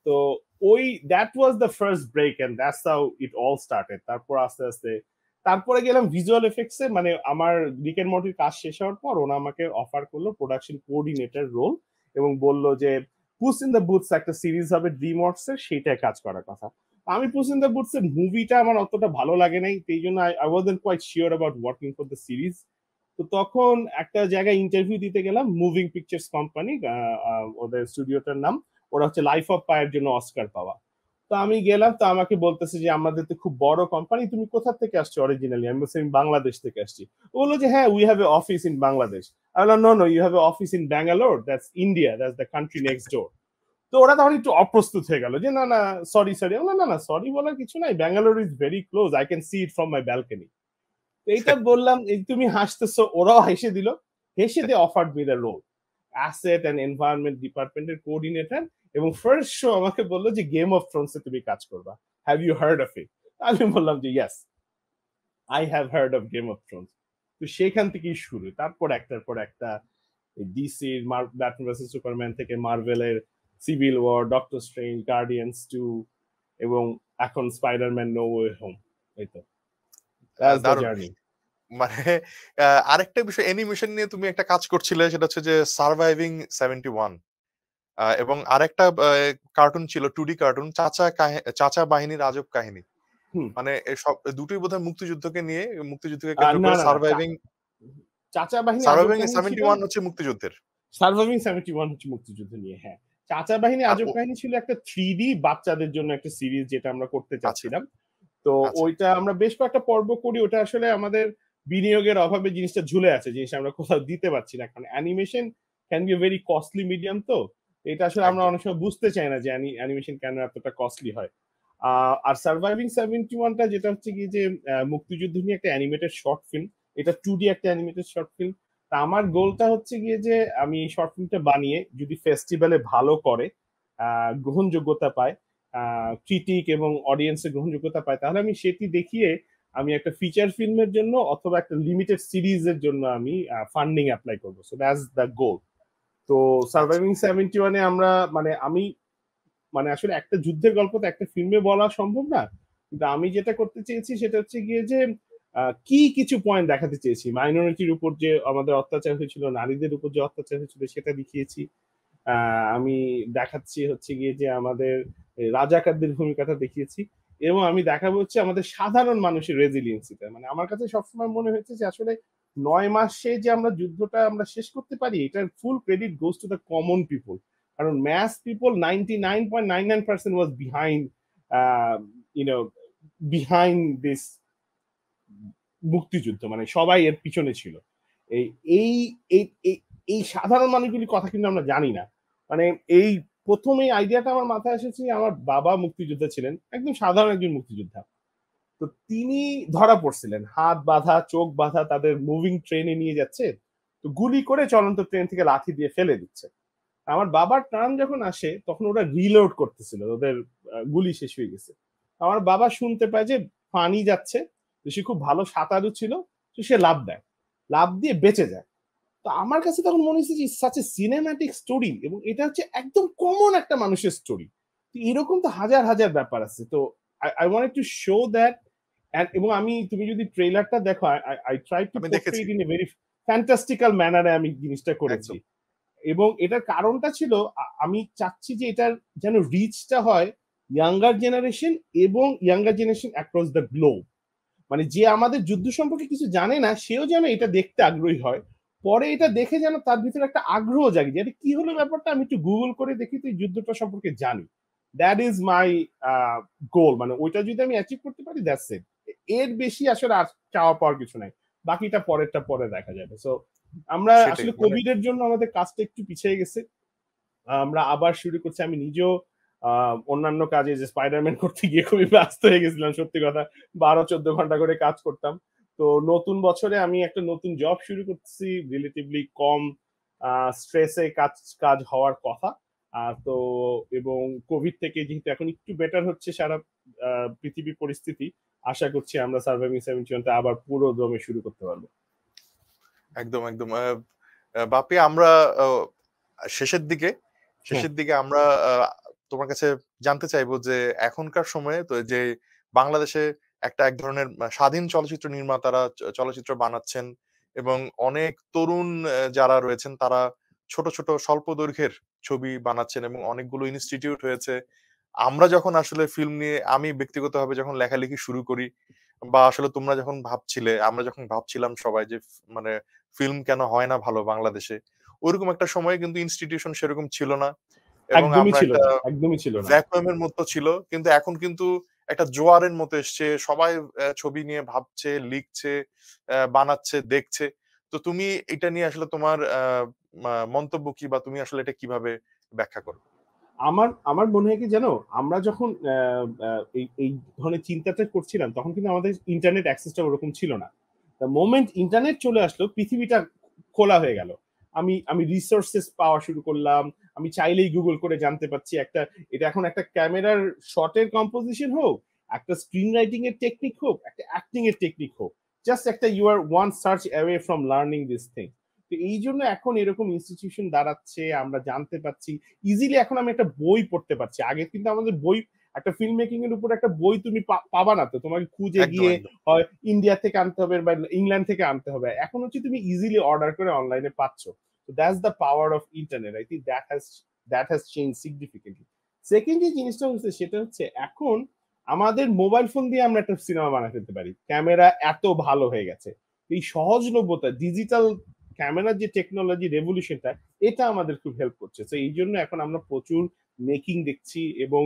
তো ওই that was the first break and that's how it all started. তারপর আস্তে আস্তে তারপরে গেলাম ভিজুয়াল এফেক্টসে। মানে আমার রিক এন্ড মর্টির কাজ শেষ হওয়ার পর ওনা আমাকে অফার করলো প্রোডাকশন কোঅর্ডিনেটর রোল। এবং বলল যে পুস ইন দ্য বুটস একটা সিরিজ হবে ড্রিমওয়ার্কস এর, সেইটায় কাজ করার কথা। আমি পুস ইন দ্য বুটস এর মুভিটা আমার অতটা ভালো লাগে নাই, সেই জন্য I wasn't quite sure about working for the series. তো তখন একটা জায়গায় ইন্টারভিউ দিতে গেলাম, মুভিং পিকচার্স কোম্পানি, ওদের স্টুডিওটার নাম, ওরা হচ্ছে লাইফ অফ পায়ের জন্য অস্কার পাওয়া। তো আমি গেলাম, তো আমাকে বলতেছে যে আমাদের তো খুব বড় কোম্পানি, তুমি কোথা থেকে আসছো অরিজিনালি? আমি বলছি আমি বাংলাদেশ থেকে আসছি। ও বললো যে হ্যাঁ, we have a office in Bangladesh. আমি বললাম no no, you have a office in Bangalore, that's India, that's the country next door. তো ওরা তখন একটু অপ্রস্তুত হয়ে গেল যে না না, সরি সরি। না না, সরি বলার কিছু নাই, Bangalore is very close, I can see it from my balcony. এইটা বললাম, এই তুমি হাসতেছো, ওরাও হেসে দিল। হেসে দিয়ে offered me the role, asset and environment ডিপার্টমেন্টের কোঅর্ডিনেটর। এবং ফার্স্ট শো আমাকে বললো যে গেম অফ থ্রোনস এ তুমি কাজ করবা, have you heard of it? আমি বললাম যে yes, I have heard of Game of Thrones. তো সেখান থেকেই শুরু, তারপর একটার পর একটা, ডিসির ব্যাটম্যান ভার্সেস সুপারম্যান থেকে মার্ভেলের Civil War, Doctor Strange, Guardians 2, এবং এখন স্পাইডারম্যান নো ওয়ে হোম। এই তো, দ্যাটস দ্য দারুণ। জার্নি। মানে আরেকটা বিষয়, অ্যানিমেশন নিয়ে তুমি একটা কাজ করছিলে, সেটা হচ্ছে যে সার্ভাইভিং 71। এবং আরেকটা কার্টুন ছিল, 2D কার্টুন, চাচা বাহিনীর আজব কাহিনী। হুম। মানে সব দুটোই বোধহয় মুক্তিযুদ্ধকে নিয়ে, মুক্তিযুদ্ধকে কেন্দ্র না করে। না না, চাচা বাহিনী আজব সার্ভাইভিং কাহিনী ছিল, 71 হচ্ছে মুক্তিযুদ্ধের। সার্ভাইভিং 71 হচ্ছে মুক্তিযুদ্ধ নিয়ে, হ্যাঁ। চাচা বাহিনী আর আজব কাহিনী ছিল একটা 3D বাচ্চাদের জন্য একটা সিরিজ, যেটা আমরা করতে আচ্ছা, চাচ্ছিলাম। তো আচ্ছা। ওইটা আমরা বেশ কয়েকটা পর্ব করি, ওটা আসলে আমাদের বিনিয়োগের অভাবে জিনিসটা ঝুলে আছে, জিনিসটা আমরা কোথাও দিতে পারছি না, কারণ animation can be very costly medium. তো এটা আসলে আমরা একদম। অনেক সময় বুঝতে চাই না যে অ্যানিমেশন কেন এতটা কস্টলি হয়। আর সার্ভাইভিং 71টা যেটা হচ্ছে কি যে মুক্তিযুদ্ধ নিয়ে একটা অ্যানিমেটেড শর্ট ফিল্ম, এটা 2D একটা অ্যানিমেটেড শর্ট ফিল্ম। তা আমার গোলটা হচ্ছে গিয়ে যে আমি এই শর্ট ফিল্মটা বানিয়ে যদি ফেস্টিভ্যালে ভালো করে, গ্রহণযোগ্যতা পায়, ক্রিটিক এবং অডিয়েন্সের গ্রহণযোগ্যতা পায়, তাহলে আমি সেটি দেখিয়ে আমি একটা ফিচার ফিল্মের জন্য অথবা একটা লিমিটেড সিরিজের জন্য আমি ফান্ডিং অ্যাপ্লাই করবো। সো দ্যাটস দ্য গোল। তো আচ্ছা। সার্ভাইভিং 71-এ আমরা, মানে আমি, মানে আসলে একটা যুদ্ধের গল্প তো একটা ফিল্মে বলা সম্ভব না, কিন্তু আমি যেটা করতে চেয়েছি সেটা হচ্ছে গিয়ে যে কি কিছু পয়েন্ট দেখাতে চেয়েছি, মাইনরিটির উপর যে আমাদের অত্যাচার হয়েছিল, নারীদের উপর যে অত্যাচার হয়েছিল সেটা দেখিয়েছি। আমি দেখাচ্ছি হচ্ছে গিয়ে যে আমাদের রাজাকারদের ভূমিকাটা দেখিয়েছি, এবং আমি দেখাবো হচ্ছে আমাদের সাধারণ মানুষের রেজিলিয়েন্সিটা। মানে আমার কাছে সবসময় মনে হয়েছে যে আসলে 9 মাসে যে আমরা যুদ্ধটা আমরা শেষ করতে পারি, এটার full credit goes to the common people. কারণ mass people 99.99% was behind, you know, behind this মুক্তিযুদ্ধ, মানে সবাই এর পিছনে ছিল। এই এই এই এই- এই সাধারণ মানুষগুলির কথা কিন্তু আমরা জানি না। মানে এই প্রথম এই আইডিয়াটা আমার মাথায় এসেছে, আমার বাবা মুক্তিযোদ্ধা ছিলেন, একদম সাধারণ একজন মুক্তিযোদ্ধা। তো তিনি ধরা পড়ছিলেন, হাত বাঁধা, চোখ বাঁধা, তাদের মুভিং ট্রেনে নিয়ে যাচ্ছে, তো গুলি করে চলন্ত ট্রেন থেকে লাঠি দিয়ে ফেলে দিচ্ছে। আমার বাবার টার্ন যখন আসে তখন ওরা রিলোড করতেছিল, ওদের গুলি শেষ হয়ে গেছে। আমার বাবা শুনতে পায় যে পানি যাচ্ছে, তো সে খুব ভালো সাঁতারু ছিল, তো সে লাফ দেয়, লাফ দিয়ে বেঁচে যায়। তো আমার কাছে তখন মনে হচ্ছে যে সাচ এ সিনেম্যাটিক স্টোরি, এবং এটা হচ্ছে একদম কমন একটা মানুষের স্টোরি। এরকম তো হাজার হাজার ব্যাপার আছে। তো I wanted to show that. এবং আমি, তুমি যদি ট্রেলারটা দেখো, আই ট্রাই টু আমি পোর্ট্রে দেখেছি। ইট ইন এ ভেরি ফ্যান্টাস্টিক্যাল ম্যানারে আমি জিনিসটা করেছি। একদম। এবং এটার কারণটা ছিল আমি চাচ্ছি যে এটার যেন রিচটা হয় ইয়াঙ্গার জেনারেশন, এবং younger generation across the globe. মানে যে আমাদের যুদ্ধ সম্পর্কে কিছু জানে না, সেও যেন এটা দেখতে আগ্রহী হয়, পরে এটা দেখে যেন তার ভিতরে একটা আগ্রহ জাগে যে এটা কি হলো ব্যাপারটা, আমি একটু গুগল করে দেখি তো এই যুদ্ধটা সম্পর্কে জানি। দ্যাট ইজ মাই গোল। মানে ওইটা যদি আমি অ্যাচিভ করতে পারি, দ্যাটস ইট। এর বেশি আসলে আর চাওয়া পাওয়ার কিছু নাই, বাকিটা পরেরটা পরে দেখা যাবে। সো আমরা সেটাই আসলে মানে কোভিড এর জন্য আমাদের কাজটা একটু পিছিয়ে গেছে, আমরা আবার শুরু করছি। আমি নিজেও অন্যান্য কাজে, যে স্পাইডারম্যান করতে গিয়ে খুবই ব্যস্ত হয়ে গেছিলাম, সত্যি কথা, 12-14 ঘন্টা করে কাজ করতাম। তো নতুন বছরে আমি একটা নতুন জব শুরু করছি, রিলেটিভলি কম স্ট্রেসে কাজ কাজ হওয়ার কথা। তো এবং কোভিড থেকে যেহেতু এখন একটু বেটার হচ্ছে সারা পৃথিবী পরিস্থিতি, আশা করছি আমরা সার্ভাইভিং 71টা আবার পুরো দমে শুরু করতে পারবো। একদম, একদম। বাপি, আমরা আ শেষের দিকে হ্যাঁ। শেষের দিকে আমরা তোমার কাছে জানতে চাইবো যে এখনকার সময়ে তো যে বাংলাদেশে এক ধরনের স্বাধীন চলচ্চিত্র নির্মাতারা চলচ্চিত্র বানাচ্ছেন, এবং অনেক তরুণ যারা রয়েছেন তারা ছোট, ছোট স্বল্প দৈর্ঘ্যের ছবি বানাচ্ছেন এবং অনেকগুলো ইনস্টিটিউট হয়েছে। আমরা যখন আসলে ফিল্ম নিয়ে আমি ব্যক্তিগতভাবে যখন লেখালেখি শুরু করি বা আসলে তোমরা যখন ভাবছিলে, আমরা যখন ভাবছিলাম সবাই যে মানে ফিল্ম কেন হয় না ভালো বাংলাদেশে? ওইরকম একটা সময়ে কিন্তু ইনস্টিটিউশন সেরকম ছিল না এবং একদমই আমরা ছিল একটা না, একদমই ছিল না। ভ্যাকুয়াম এর মতো ছিল। কিন্তু এখন কিন্তু একটা জোয়ারের মতো এসছে। সবাই ছবি নিয়ে ভাবছে, লিখছে, বানাচ্ছে, দেখছে। তো তুমি এটা নিয়ে আসলে তোমার মন্তব্য কি বা তুমি আসলে এটা কিভাবে ব্যাখ্যা করো? আমার আমার মনে হয় কি জানো, আমরা যখন এই ধরনের চিন্তাটা করছিলাম তখন কিন্তু আমাদের ইন্টারনেট অ্যাক্সেসটা ওরকম ছিল না। দ্য মোমেন্ট ইন্টারনেট চলে আসলো পৃথিবীটা খোলা হয়ে গেল। আমি রিসোর্সেস পাওয়া শুরু করলাম। আমি চাইলেই গুগল করে জানতে পারছি এটা এখন একটা ক্যামেরার শটের কম্পোজিশন হোক, একটা স্ক্রিন রাইটিং এর টেকনিক হোক, একটা অ্যাক্টিং এর টেকনিক হোক। জাস্ট একটা you are one search away from learning this thing. তো এই জন্য এখন এরকম ইনস্টিটিউশন দাঁড়াচ্ছে, আমরা জানতে পারছি। ইজিলি এখন আমি একটা বই পড়তে পারছি। আগে কিন্তু আমাদের বই, একটা ফিল্ম মেকিং এর উপর একটা বই তুমি পাবা না, তো তোমাকে খুঁজে একদম, গিয়ে একদম। হয় ইন্ডিয়া থেকে আনতে হবে বা ইংল্যান্ড থেকে আনতে হবে। এখন হচ্ছে তুমি ইজিলি অর্ডার করে অনলাইনে পাচ্ছ। তো that's the power of internet. I think that has change significantly. Second যে জিনিসটা হচ্ছে সেটা হচ্ছে এখন আমাদের মোবাইল ফোন দিয়ে আমরা একটা সিনেমা বানাতে ফেলতে পারি। ক্যামেরা এত ভালো হয়ে গেছে। এই সহজলভ্যতা, ডিজিটাল ক্যামেরার যে টেকনোলজি রেভলিউশনটা, এটা আমাদের খুব হেল্প করছে। তো এই জন্য এখন আমরা প্রচুর মেকিং দেখছি এবং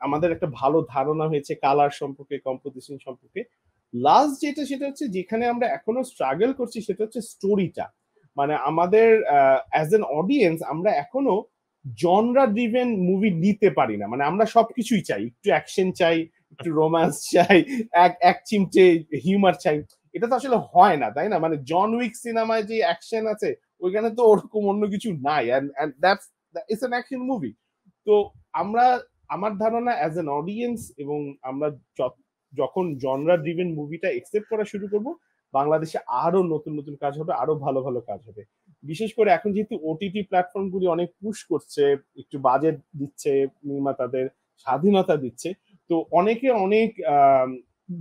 আমাদের একটা ভালো ধারণা হয়েছে কালার সম্পর্কে, কম্পোজিশন সম্পর্কে। লাস্ট যেটা সেটা হচ্ছে যেখানে আমরা এখনো স্ট্রাগল করছি সেটা হচ্ছে স্টোরিটা। মানে আমাদের অ্যাজ এন অডিয়েন্স আমরা এখনো জনরা ড্রিভেন মুভি নিতে পারি না। মানে আমরা সবকিছুই চাই, একটু অ্যাকশন চাই, একটু রোম্যান্স চাই, এক চিমটে হিউমার চাই। এটা তো আসলে হয় না, তাই না? মানে জন উইক সিনেমায় যে অ্যাকশন আছে ওইখানে তো ওরকম অন্য কিছু নাই, and that's it's an action movie. তো আমরা, আমার ধারণা অ্যাজ এন অডিয়েন্স এবং আমরা যখন জনরা ড্রিভেন মুভিটা একসেপ্ট করা শুরু করব, বাংলাদেশে আরো নতুন নতুন কাজ হবে, আরো ভালো ভালো কাজ হবে। বিশেষ করে এখন যেহেতু ওটিটি প্ল্যাটফর্ম গুলি অনেক পুশ করছে, একটু বাজেট দিচ্ছে, নির্মাতাদের স্বাধীনতা দিচ্ছে, তো অনেকে অনেক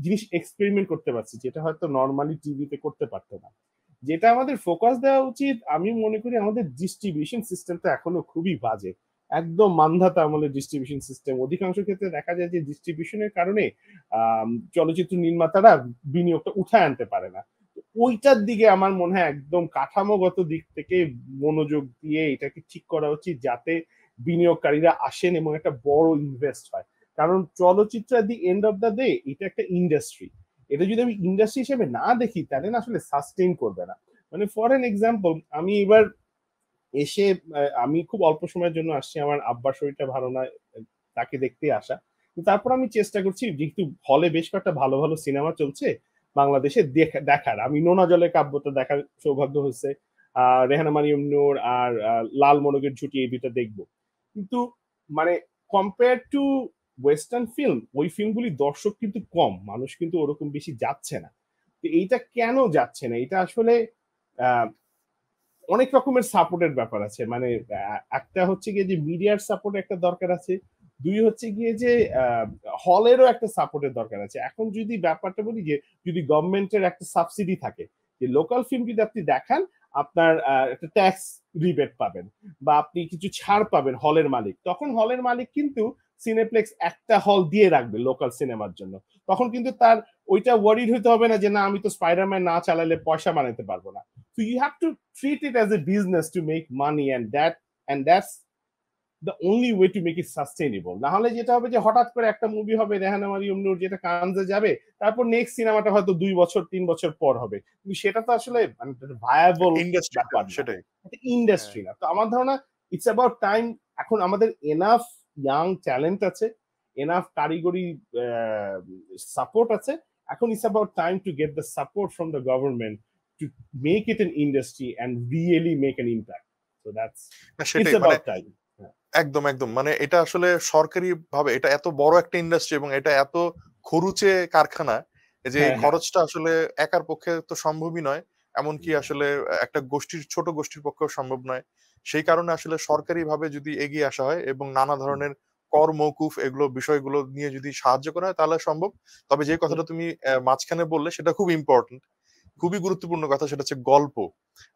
জিনিস এক্সপেরিমেন্ট করতে পারছি যেটা হয়তো নর্মালি টিভিতে করতে পারতো না। যেটা আমাদের ফোকাস দেওয়া উচিত, আমি মনে করি আমাদের ডিস্ট্রিবিউশন সিস্টেমটা এখনো খুবই বাজে, একদম মান্ধাতা আমলের ডিস্ট্রিবিউশন সিস্টেম। অধিকাংশ ক্ষেত্রে দেখা যায় যে ডিস্ট্রিবিউশনের কারণে চলচ্চিত্র নির্মাতারা বিনিয়োগটা উঠায় আনতে পারে না। ওইটার দিকে আমার মনে হয় একদম কাঠামোগত দিক থেকে মনোযোগ দিয়ে এটাকে ঠিক করা উচিত, যাতে বিনিয়োগকারীরা আসেন এবং একটা বড় ইনভেস্ট হয়। কারণ চলচ্চিত্র at the end of the day এটা একটা ইন্ডাস্ট্রি। এটা যদি আমি ইন্ডাস্ট্রি হিসেবে না দেখি তাহলে না আসলে সাস্টেইন করবে না। মানে ফর এন এক্সাম্পল, আমি এবার এসে আমি খুব অল্প সময়ের জন্য আসছি, আমার আব্বার শরীরটা ভালো না, তাকে দেখতে আসা। তারপর আমি চেষ্টা করছি, যেহেতু হলে বেশ কয়েকটা ভালো ভালো সিনেমা চলছে বাংলাদেশে দেখার, আমি নোনা জলের কাব্যটা দেখার সৌভাগ্য হয়েছে। রেহানা মারিয়ম নূর আর লাল মনোগের ঝুঁটি, এই দুইটা দেখবো। কিন্তু মানে কম্পেয়ার টু ওয়েস্টার্ন ফিল্ম, ওই ফিল্মগুলি দর্শক কিন্তু কম, মানুষ কিন্তু ওরকম বেশি যাচ্ছে না। তো এইটা কেন যাচ্ছে না, এটা আসলে আহ অনেক রকমের সাপোর্টের ব্যাপার আছে। মানে একটা হচ্ছে গিয়ে যে মিডিয়ার সাপোর্ট একটা দরকার আছে, দুই হচ্ছে গিয়ে যে হলেরও একটা সাপোর্টের দরকার আছে। এখন যদি ব্যাপারটা বলি যে যদি গভর্নমেন্টের একটা সাবসিডি থাকে, যে লোকাল ফিল্ম যদি আপনি দেখান আপনার একটা ট্যাক্স রিবেট পাবেন বা আপনি কিছু ছাড় পাবেন হলের মালিক, তখন হলের মালিক কিন্তু সিনেপ্লেক্স একটা হল দিয়ে রাখবে লোকাল সিনেমার জন্য। তখন কিন্তু তার ওইটা ওয়ারিড হতে হবে না যে না আমি তো স্পাইডারম্যান না চালালে পয়সা বানাতে পারবো না। So you have to treat it as a business to make money, and that's the only way to make it sustainable. না হলে যেটা হবে যে হঠাৎ করে একটা মুভি হবে রেহানা মারিয়ম নূর, যেটা কানজে যাবে, তারপর নেক্সট সিনেমাটা হয়তো 2 বছর 3 বছর পর হবে, কিন্তু সেটা তো আসলে মানে ভায়াবল ইন্ডাস্ট্রি না, ব্যাপার না, সেটাই। এটা হ্যাঁ। ইন্ডাস্ট্রি না। তো আমার ধারণা ইটস অ্যাবাউট টাইম। এখন আমাদের এনাফ ইয়াং ট্যালেন্ট আছে, এনাফ কারিগরি সাপোর্ট আছে। এখন it's about time to get the support from the government to make it an industry and really make an impact. So না it's সেটাই। মানে about time. একদম, একদম। মানে এটা আসলে সরকারিভাবে এটা এত বড় একটা ইন্ডাস্ট্রি এবং এটা এত খরুচে কারখানা যে এই হ্যাঁ, হ্যাঁ। খরচটা আসলে একার পক্ষে তো সম্ভবই নয়। এমনকি আসলে একটা গোষ্ঠীর ছোট গোষ্ঠীর পক্ষেও সম্ভব নয়। সেই কারণে আসলে সরকারিভাবে যদি এগিয়ে আসা হয় এবং নানা ধরনের কর মওকুফ এগুলো বিষয়গুলো নিয়ে যদি সাহায্য করা হয় তাহলে সম্ভব। তবে যে কথাটা তুমি মাঝখানে বললে সেটা খুব ইম্পোর্টেন্ট খুবই গুরুত্বপূর্ণ কথা, সেটা হচ্ছে গল্প।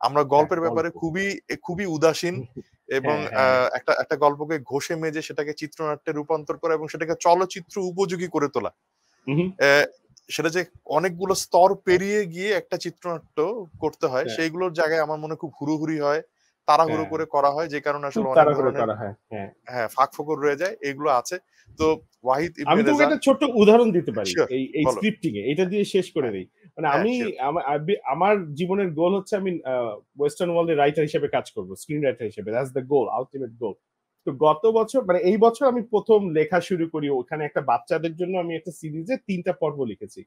আমরা হ্যাঁ, গল্পের ব্যাপারে গল্প। খুবই উদাসীন এবং হ্যাঁ, হ্যাঁ। একটা গল্পকে ঘষে মেজে সেটাকে চিত্রনাট্যে রূপান্তর করা এবং সেটাকে চলচ্চিত্র উপযোগী করে তোলা। হু, হু। অ্যা সেটা যে অনেকগুলো স্তর পেরিয়ে গিয়ে একটা চিত্রনাট্য করতে হয়, হ্যাঁ, সেইগুলোর জায়গায় আমার মনে হয় খুব হুড়োহুড়ি হয়, তাড়াহুড়ো হ্যাঁ। করে করা হয়, যে কারণে খুব আসলে অনেক তাড়াহুড়ো ধরনের করা হয়। হ্যাঁ। হ্যাঁ, ফাঁক-ফোকর রয়ে যায়। এগুলো আছে। তো ওয়াহিদ ইবনে আমি তোমাকে রেজা। একটা ছোট্ট উদাহরণ দিতে পারি। সিউর, এই বলো। স্ক্রিপ্টিং এ। এটা দিয়ে শেষ করে হ্যাঁ, দেই। মানে হ্যাঁ, আমি সিউর। আমার জীবনের গোল হচ্ছে আমি ওয়েস্টার্ন ওয়ার্লড এর রাইটার হিসেবে কাজ করব। স্ক্রিন রাইটার হিসেবে। That's the goal, ultimate goal. তো গত বছর মানে এই বছর আমি ১ম লেখা শুরু করি। ওখানে একটা বাচ্চাদের জন্য আমি একটা সিরিজে ৩ টা পর্ব লিখেছি।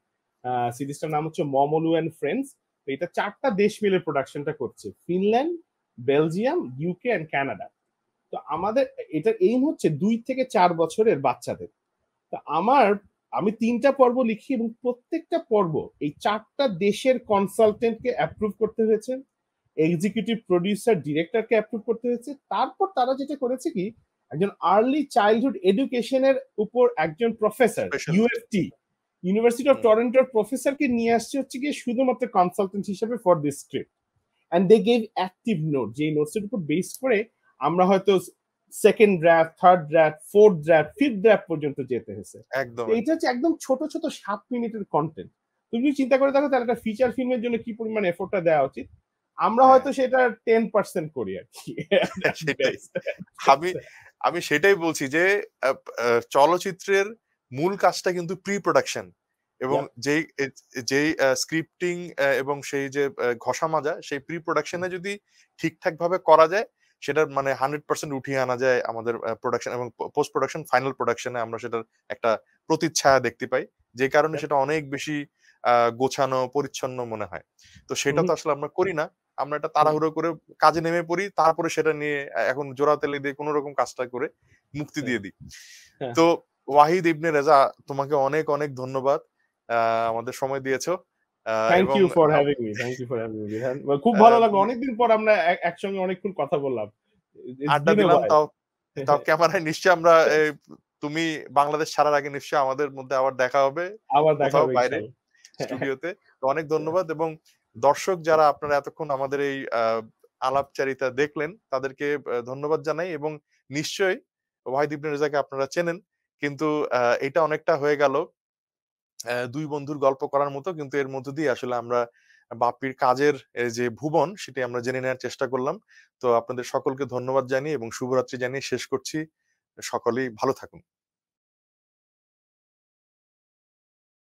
সিরিজটার নাম হচ্ছে মমলু অ্যান্ড ফ্রেন্ডস। তো এটা ৪ টা দেশ মিলে প্রোডাকশনটা করছে। Finland, Belgium, UK and Canada. তো আমাদের এটার এইম হচ্ছে ২ থেকে ৪ বছরের বাচ্চাদের। তা আমি ৩ টা পর্ব লিখি এবং প্রত্যেকটা পর্ব এই ৪ টা দেশের কনসালটেন্টকে অ্যাপ্রুভ করতে হয়েছে। এক্সিকিউটিভ প্রোডিউসার, ডিরেক্টরকে অ্যাপ্রুভ করতে হয়েছে। তারপর তারা যেটা করেছে কি, একজন আর্লি চাইল্ডহুড এডুকেশন এর উপর একজন professor, specialist. UFT, university of hmm, টরন্টোর প্রফেসরকে নিয়ে আসছে হচ্ছে গিয়ে শুধুমাত্র কনসালটেন্ট হিসেবে for this script. And they gave active note, যে নোটসের উপর বেস করে আমরা হয়তো second draft, third draft, fourth draft, fifth draft পর্যন্ত যেতে হয়েছে। একদম, তো এইটা একদম। হচ্ছে একদম ছোট ছোট ৭ মিনিটের কন্টেন্ট। তুমি যদি চিন্তা করে দেখো তাহলে একটা ফিচার ফিল্মের জন্য কি পরিমাণ এফোর্টটা দেওয়া উচিত। আমরা হ্যাঁ, হয়তো সেটা 10% করি আর কি। সেটাই। আমি আমি সেটাই বলছি যে আপ আ চলচ্চিত্রের মূল কাজটা কিন্তু প্রি-প্রোডাকশন এবং যেই স্ক্রিপ্টিং এবং সেই যে ঘষা মাজা, সেই প্রি-প্রোডাকশন এ যদি ঠিকঠাকভাবে করা যায়, সেটার মানে 100% উঠিয়ে আনা যায় আমাদের প্রোডাকশন এবং পোস্ট প্রোডাকশন, ফাইনাল প্রোডাকশন এ আমরা সেটার একটা প্রতিচ্ছায়া দেখতে পাই। যে কারণে সেটা অনেক বেশি আ গোছানো, পরিচ্ছন্ন মনে হয়। তো সেটা তো আসলে আমরা করি না। আমরা এটা তাড়াহুড়ো করে কাজে নেমে পড়ি। তারপরে সেটা নিয়ে এখন জোড়া তালি দিয়ে কোনরকম কাজটা করে মুক্তি দিয়ে দিই। তো ওয়াহিদ ইবনে রেজা, তোমাকে অনেক ধন্যবাদ। আ আমাদের সময় দিয়েছো। থ্যাংক এবং you for having me. Thank you for having me Bidhan. খুব ভালো লাগলো। আ অনেকদিন পর আমরা একসঙ্গে অনেকক্ষণ কথা বললাম। ইটস আড্ডা বিন এ দিলাম, হোয়াইল। তাও ক্যামেরায় নিশ্চয়ই আমরা তুমি বাংলাদেশ ছাড়ার আগে নিশ্চয়ই আমাদের মধ্যে আবার দেখা হবে আবার দেখা কোথাও হবে বাইরে ইনশাআল্লাহ। স্টুডিওতে। তো অনেক ধন্যবাদ এবং দর্শক যারা আপনারা এতক্ষণ আমাদের এই আলাপচারিতা দেখলেন, তাদেরকে ধন্যবাদ জানাই এবং নিশ্চয়ই ওয়াহিদ ইবনে রেজাকে আপনারা চেনেন। কিন্তু এটা অনেকটা হয়ে গেল ২ বন্ধুর গল্প করার মতো, কিন্তু এর মধ্য দিয়ে আসলে আমরা বাপ্পির কাজের যে ভুবন, সেটি আমরা জেনে নেওয়ার চেষ্টা করলাম। তো আপনাদের সকলকে ধন্যবাদ জানিয়ে এবং শুভরাত্রি জানিয়ে শেষ করছি। সকলেই ভালো থাকুন।